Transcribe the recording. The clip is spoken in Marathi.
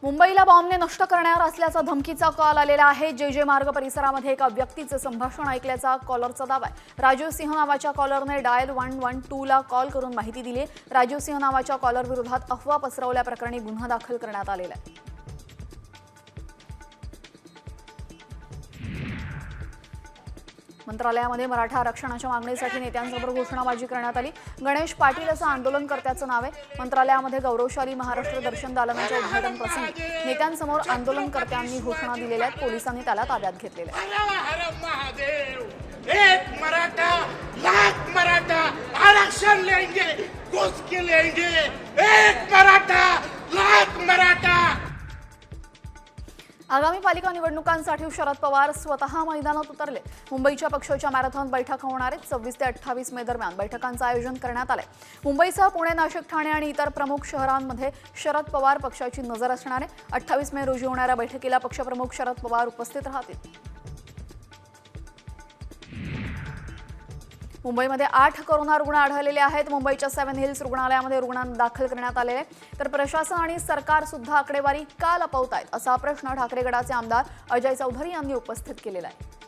मुंबईला बॉम्बने नष्ट करणार असल्याचा धमकीचा कॉल आलेला आहे। जे मार्ग परिसरामध्ये एका व्यक्तीचे संभाषण ऐकल्याचा कॉलरचा दावा आहे। राजीव सिंह नावाच्या कॉलरने डायल 112 ला कॉल करून माहिती दिली। राजीव सिंह नावाच्या कॉलर विरोधात अफवा पसरवल्याप्रकरणी गुन्हा दाखल करण्यात आलेला आहे। मंत्रालयामध्ये मराठा आरक्षणाच्या मागणीसाठी नेत्यांसमोर घोषणाबाजी करण्यात आली। गणेश पाटील असं आंदोलनकर्त्याचं नाव आहे। मंत्रालयामध्ये गौरवशाली महाराष्ट्र दर्शन दालनाच्या उद्घाटन प्रसंगी नेत्यांसमोर आंदोलनकर्त्यांनी घोषणा दिलेल्या आहेत। पोलिसांनी त्याला ताब्यात घेतलेलं आहे। एक मराठा लाख मराठा आरक्षण लेंगे घुस के लेंगे। एक मराठा लाख मराठा। आगामी पालिका निवडणुकांसाठी शरद पवार स्वतः मैदानात उतरले। मुंबईच्या पक्षाच्या मॅरेथॉन बैठका होणार आहेत। 26 ते 28 मे दरम्यान बैठकांचं आयोजन करण्यात आलंय। मुंबईसह पुणे, नाशिक, ठाणे आणि इतर प्रमुख शहरांमध्ये शरद पवार पक्षाची नजर असणार आहे। 28 मे रोजी होणाऱ्या बैठकीला पक्षप्रमुख शरद पवार उपस्थित राहतील। मुंबईमध्ये 8 कोरोना रुग्ण आढळलेले आहेत। मुंबईच्या 7 हिल्स रुग्णालयामध्ये रुग्णांना दाखल करण्यात आलेले आहे। तर प्रशासन आणि सरकार सुद्धा आकडेवारी का लपवतायत असा प्रश्न ठाकरे गटाचे आमदार अजय चौधरी यांनी उपस्थित केलेला आहे।